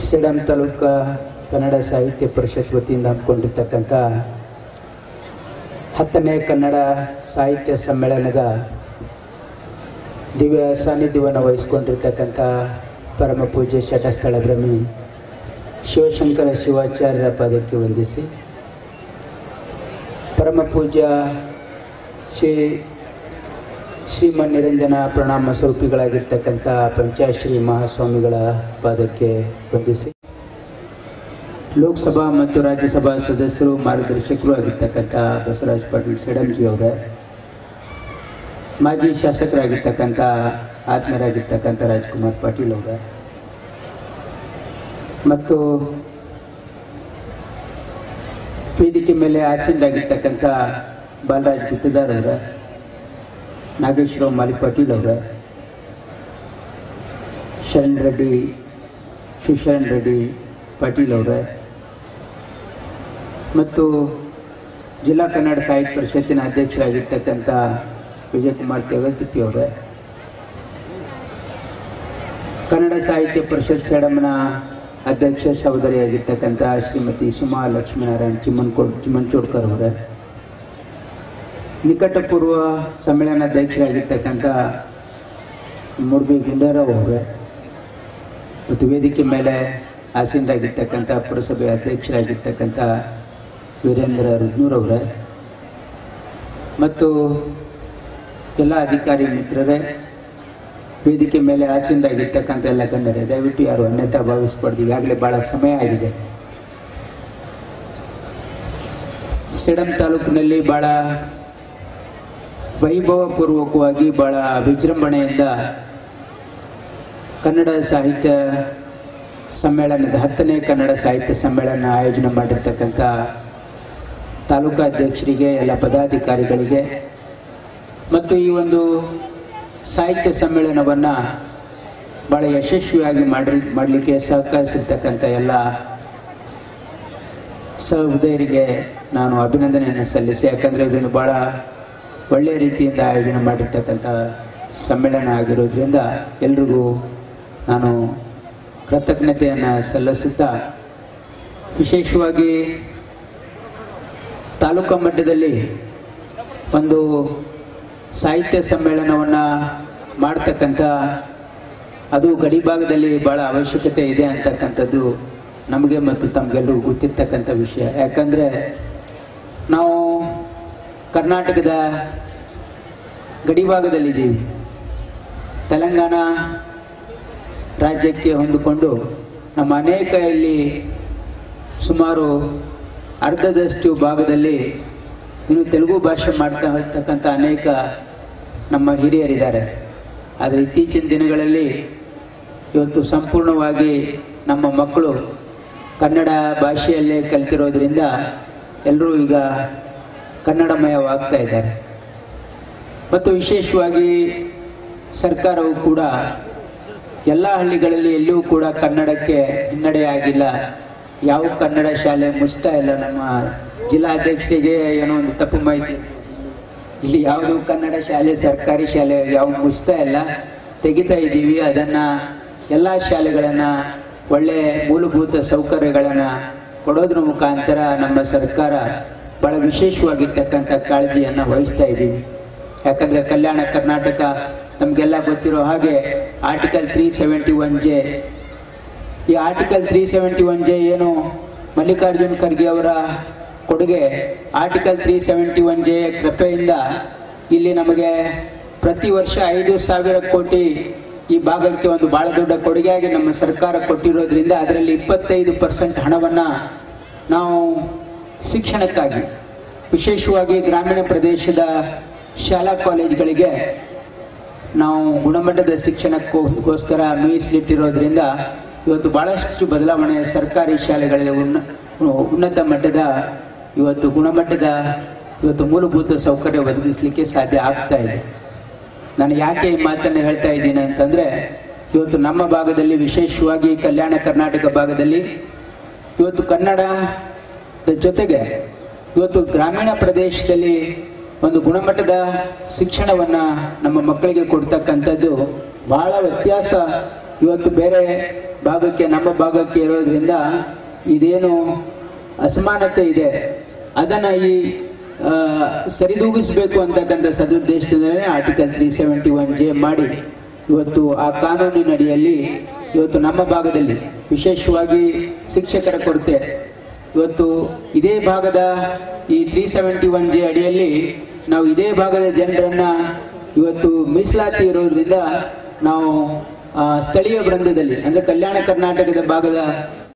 ಸೇಡಂ ತಾಲೂಕು ಕನ್ನಡ ಸಾಹಿತ್ಯ ಪರಿಷತ್ ವತಿಯಿಂದ ಹಮ್ಮಿಕೊಂಡಿರ್ತಕ್ಕಂಥ 10ನೇ ಕನ್ನಡ ಸಾಹಿತ್ಯ ಸಮ್ಮೇಳನದ ದಿವ್ಯ ಸಾನ್ನಿಧ್ಯವನ್ನು ವಹಿಸಿಕೊಂಡಿರ್ತಕ್ಕಂಥ ಪರಮ ಪೂಜ್ಯ ಶಟಸ್ಥಳ ಬ್ರಹ್ಮಿ ಶಿವಶಂಕರ ಶಿವಾಚಾರ್ಯರ ಪಾದಕ್ಕೆ ವಂದಿಸಿ, ಪರಮ ಪೂಜ್ಯ ಶ್ರೀಮನ್ ನಿರಂಜನ ಪ್ರಣಾಮ ಸ್ವರೂಪಿಗಳಾಗಿರ್ತಕ್ಕಂಥ ಪಂಚಾಶ್ರೀ ಮಹಾಸ್ವಾಮಿಗಳ ಪಾದಕ್ಕೆ ವಂದಿಸಿ, ಲೋಕಸಭಾ ಮತ್ತು ರಾಜ್ಯಸಭಾ ಸದಸ್ಯರು ಮಾರ್ಗದರ್ಶಕರು ಆಗಿರ್ತಕ್ಕಂಥ ಬಸವರಾಜ್ ಪಾಟೀಲ್ ಸೇಡಂಜಿ ಅವರ, ಮಾಜಿ ಶಾಸಕರಾಗಿರ್ತಕ್ಕಂಥ ಆತ್ಮೀಯರಾಗಿರ್ತಕ್ಕಂಥ ರಾಜ್ಕುಮಾರ್ ಪಾಟೀಲ್ ಅವರ ಮತ್ತು ವೇದಿಕೆ ಮೇಲೆ ಆಸೀನರಾಗಿರ್ತಕ್ಕಂಥ ಬಾಲರಾಜ್ ಗುತ್ತೇದಾರ್ ಅವರ, ನಾಗೇಶ್ವರ ಮಾಲಿ ಪಾಟೀಲ್ ಅವರ, ಶರಣ್ ರೆಡ್ಡಿ ಶಿವಶರಣ್ ರೆಡ್ಡಿ ಪಾಟೀಲ್ ಅವರ ಮತ್ತು ಜಿಲ್ಲಾ ಕನ್ನಡ ಸಾಹಿತ್ಯ ಪರಿಷತ್ತಿನ ಅಧ್ಯಕ್ಷರಾಗಿರ್ತಕ್ಕಂಥ ವಿಜಯಕುಮಾರ್ ತೆಗಲ್ತಿಪ್ಪಿ ಅವರ, ಕನ್ನಡ ಸಾಹಿತ್ಯ ಪರಿಷತ್ ಸೇಡಂನ ಅಧ್ಯಕ್ಷ ಸಹೋದರಿಯಾಗಿರ್ತಕ್ಕಂಥ ಶ್ರೀಮತಿ ಸುಮಾ ಲಕ್ಷ್ಮೀನಾರಾಯಣ್ ಚಿಮ್ಮನ್ಚೋಡ್ಕರ್ ಅವರ, ನಿಕಟಪೂರ್ವ ಸಮ್ಮೇಳನಾಧ್ಯಕ್ಷರಾಗಿರ್ತಕ್ಕಂಥ ಮುರ್ಬಿ ಗುಂಡಾರಾವ್ ಅವರ ಮತ್ತು ವೇದಿಕೆ ಮೇಲೆ ಆಸೀನರಾಗಿರ್ತಕ್ಕಂಥ ಪುರಸಭೆ ಅಧ್ಯಕ್ಷರಾಗಿರ್ತಕ್ಕಂಥ ವೀರೇಂದ್ರ ರುದ್ನೂರವರ ಮತ್ತು ಎಲ್ಲ ಅಧಿಕಾರಿ ಮಿತ್ರರೇ, ವೇದಿಕೆ ಮೇಲೆ ಆಸೀನರಾಗಿರ್ತಕ್ಕಂಥ ಎಲ್ಲ ಗಣ್ಯರೇ, ದಯವಿಟ್ಟು ಯಾರು ಅನ್ಯತಾ ಭಾವಿಸಬಾರ್ದು. ಈಗಾಗಲೇ ಭಾಳ ಸಮಯ ಆಗಿದೆ. ಸೇಡಂ ತಾಲೂಕಿನಲ್ಲಿ ಭಾಳ ವೈಭವಪೂರ್ವಕವಾಗಿ ಭಾಳ ವಿಜೃಂಭಣೆಯಿಂದ ಕನ್ನಡ ಸಾಹಿತ್ಯ ಸಮ್ಮೇಳನದ 10ನೇ ಕನ್ನಡ ಸಾಹಿತ್ಯ ಸಮ್ಮೇಳನ ಆಯೋಜನೆ ಮಾಡಿರ್ತಕ್ಕಂಥ ತಾಲೂಕಾ ಅಧ್ಯಕ್ಷರಿಗೆ, ಎಲ್ಲ ಪದಾಧಿಕಾರಿಗಳಿಗೆ ಮತ್ತು ಈ ಒಂದು ಸಾಹಿತ್ಯ ಸಮ್ಮೇಳನವನ್ನು ಭಾಳ ಯಶಸ್ವಿಯಾಗಿ ಮಾಡಲಿಕ್ಕೆ ಸಹಕರಿಸಿರ್ತಕ್ಕಂಥ ಎಲ್ಲ ಸಹೋದಯರಿಗೆ ನಾನು ಅಭಿನಂದನೆಯನ್ನು ಸಲ್ಲಿಸಿ, ಯಾಕಂದರೆ ಇದನ್ನು ಭಾಳ ಒಳ್ಳೆಯ ರೀತಿಯಿಂದ ಆಯೋಜನೆ ಮಾಡಿರ್ತಕ್ಕಂಥ ಸಮ್ಮೇಳನ ಆಗಿರೋದ್ರಿಂದ ಎಲ್ರಿಗೂ ನಾನು ಕೃತಜ್ಞತೆಯನ್ನು ಸಲ್ಲಿಸುತ್ತಾ, ವಿಶೇಷವಾಗಿ ತಾಲೂಕಾ ಮಟ್ಟದಲ್ಲಿ ಒಂದು ಸಾಹಿತ್ಯ ಸಮ್ಮೇಳನವನ್ನು ಮಾಡ್ತಕ್ಕಂಥ ಅದು ಗಡಿ ಭಾಗದಲ್ಲಿ ಭಾಳ ಅವಶ್ಯಕತೆ ಇದೆ ಅಂತಕ್ಕಂಥದ್ದು ನಮಗೆ ಮತ್ತು ತಮಗೆಲ್ಲರಿಗೂ ಗೊತ್ತಿರ್ತಕ್ಕಂಥ ವಿಷಯ. ಯಾಕಂದರೆ ನಾವು ಕರ್ನಾಟಕದ ಗಡಿಭಾಗದಲ್ಲಿದ್ದೀವಿ. ತೆಲಂಗಾಣ ರಾಜ್ಯಕ್ಕೆ ಹೊಂದಿಕೊಂಡು ನಮ್ಮ ಅನೇಕ ಇಲ್ಲಿ ಸುಮಾರು ಅರ್ಧದಷ್ಟು ಭಾಗದಲ್ಲಿ ಇನ್ನು ತೆಲುಗು ಭಾಷೆ ಮಾಡ್ತಾ ಇರ್ತಕ್ಕಂಥ ಅನೇಕ ನಮ್ಮ ಹಿರಿಯರಿದ್ದಾರೆ. ಆದರೆ ಇತ್ತೀಚಿನ ದಿನಗಳಲ್ಲಿ ಇವತ್ತು ಸಂಪೂರ್ಣವಾಗಿ ನಮ್ಮ ಮಕ್ಕಳು ಕನ್ನಡ ಭಾಷೆಯಲ್ಲೇ ಕಲಿತಿರೋದ್ರಿಂದ ಎಲ್ಲರೂ ಈಗ ಕನ್ನಡಮಯವಾಗ್ತಾ ಇದ್ದಾರೆ. ಮತ್ತು ವಿಶೇಷವಾಗಿ ಸರ್ಕಾರವು ಕೂಡ ಎಲ್ಲ ಹಳ್ಳಿಗಳಲ್ಲಿ ಎಲ್ಲಿಯೂ ಕೂಡ ಕನ್ನಡಕ್ಕೆ ಹಿನ್ನಡೆಯಾಗಿಲ್ಲ. ಯಾವ ಕನ್ನಡ ಶಾಲೆ ಮುಚ್ತಾ ಇಲ್ಲ. ನಮ್ಮ ಜಿಲ್ಲಾಧ್ಯಕ್ಷರಿಗೆ ಏನೋ ಒಂದು ತಪ್ಪು ಮಾಹಿತಿ, ಇಲ್ಲಿ ಯಾವುದು ಕನ್ನಡ ಶಾಲೆ ಸರ್ಕಾರಿ ಶಾಲೆ ಯಾವ ಮುಚ್ತಾ ಇಲ್ಲ, ತೆಗಿತಾ ಇದ್ದೀವಿ. ಅದನ್ನು ಎಲ್ಲ ಶಾಲೆಗಳನ್ನು ಒಳ್ಳೆಯ ಮೂಲಭೂತ ಸೌಕರ್ಯಗಳನ್ನು ಕೊಡೋದ್ರ ಮುಖಾಂತರ ನಮ್ಮ ಸರ್ಕಾರ ಭಾಳ ವಿಶೇಷವಾಗಿರ್ತಕ್ಕಂಥ ಕಾಳಜಿಯನ್ನು ವಹಿಸ್ತಾ ಇದ್ದೀವಿ. ಯಾಕಂದರೆ ಕಲ್ಯಾಣ ಕರ್ನಾಟಕ ತಮಗೆಲ್ಲ ಗೊತ್ತಿರೋ ಹಾಗೆ ಆರ್ಟಿಕಲ್ 371J, ಈ ಆರ್ಟಿಕಲ್ 371J ಏನು ಮಲ್ಲಿಕಾರ್ಜುನ್ ಖರ್ಗೆ ಅವರ ಕೊಡುಗೆ, ಆರ್ಟಿಕಲ್ 371J ಕೃಪೆಯಿಂದ ಇಲ್ಲಿ ನಮಗೆ ಪ್ರತಿ ವರ್ಷ 5,000 ಕೋಟಿ ಈ ಭಾಗಕ್ಕೆ ಒಂದು ಭಾಳ ದೊಡ್ಡ ಕೊಡುಗೆಯಾಗಿ ನಮ್ಮ ಸರ್ಕಾರ ಕೊಟ್ಟಿರೋದ್ರಿಂದ ಅದರಲ್ಲಿ 25% ಹಣವನ್ನು ನಾವು ಶಿಕ್ಷಣಕ್ಕಾಗಿ, ವಿಶೇಷವಾಗಿ ಗ್ರಾಮೀಣ ಪ್ರದೇಶದ ಶಾಲಾ ಕಾಲೇಜುಗಳಿಗೆ ನಾವು ಗುಣಮಟ್ಟದ ಶಿಕ್ಷಣಕ್ಕೋಸ್ಕರ ಮೀಸಲಿಟ್ಟಿರೋದ್ರಿಂದ ಇವತ್ತು ಭಾಳಷ್ಟು ಬದಲಾವಣೆ ಸರ್ಕಾರಿ ಶಾಲೆಗಳಲ್ಲಿ ಉನ್ನತ ಮಟ್ಟದ ಇವತ್ತು ಗುಣಮಟ್ಟದ ಇವತ್ತು ಮೂಲಭೂತ ಸೌಕರ್ಯ ಒದಗಿಸಲಿಕ್ಕೆ ಸಾಧ್ಯ ಆಗ್ತಾ ಇದೆ. ನಾನು ಯಾಕೆ ಈ ಮಾತನ್ನು ಹೇಳ್ತಾ ಇದ್ದೀನಿ ಅಂತಂದರೆ, ಇವತ್ತು ನಮ್ಮ ಭಾಗದಲ್ಲಿ ವಿಶೇಷವಾಗಿ ಕಲ್ಯಾಣ ಕರ್ನಾಟಕ ಭಾಗದಲ್ಲಿ ಇವತ್ತು ಕನ್ನಡದ ಜೊತೆಗೆ ಇವತ್ತು ಗ್ರಾಮೀಣ ಪ್ರದೇಶದಲ್ಲಿ ಒಂದು ಗುಣಮಟ್ಟದ ಶಿಕ್ಷಣವನ್ನು ನಮ್ಮ ಮಕ್ಕಳಿಗೆ ಕೊಡ್ತಕ್ಕಂಥದ್ದು ಬಹಳ ವ್ಯತ್ಯಾಸ ಇವತ್ತು ಬೇರೆ ಭಾಗಕ್ಕೆ ನಮ್ಮ ಭಾಗಕ್ಕೆ ಇರೋದ್ರಿಂದ ಇದೇನು ಅಸಮಾನತೆ ಇದೆ ಅದನ್ನು ಈ ಸರಿದೂಗಿಸಬೇಕು ಅಂತಕ್ಕಂಥ ಸದುದ್ದೇಶದಿಂದಲೇ ಆರ್ಟಿಕಲ್ 371J ಮಾಡಿ ಇವತ್ತು ಆ ಕಾನೂನಿನಡಿಯಲ್ಲಿ ಇವತ್ತು ನಮ್ಮ ಭಾಗದಲ್ಲಿ ವಿಶೇಷವಾಗಿ ಶಿಕ್ಷಕರ ಕೊರತೆ ಇವತ್ತು ಇದೇ ಭಾಗದ ಈ 371J ಅಡಿಯಲ್ಲಿ ನಾವು ಇದೇ ಭಾಗದ ಜನರನ್ನ ಇವತ್ತು ಮೀಸಲಾತಿ ಇರೋದ್ರಿಂದ ನಾವು ಸ್ಥಳೀಯ ವೃಂದದಲ್ಲಿ ಅಂದರೆ ಕಲ್ಯಾಣ ಕರ್ನಾಟಕದ ಭಾಗದ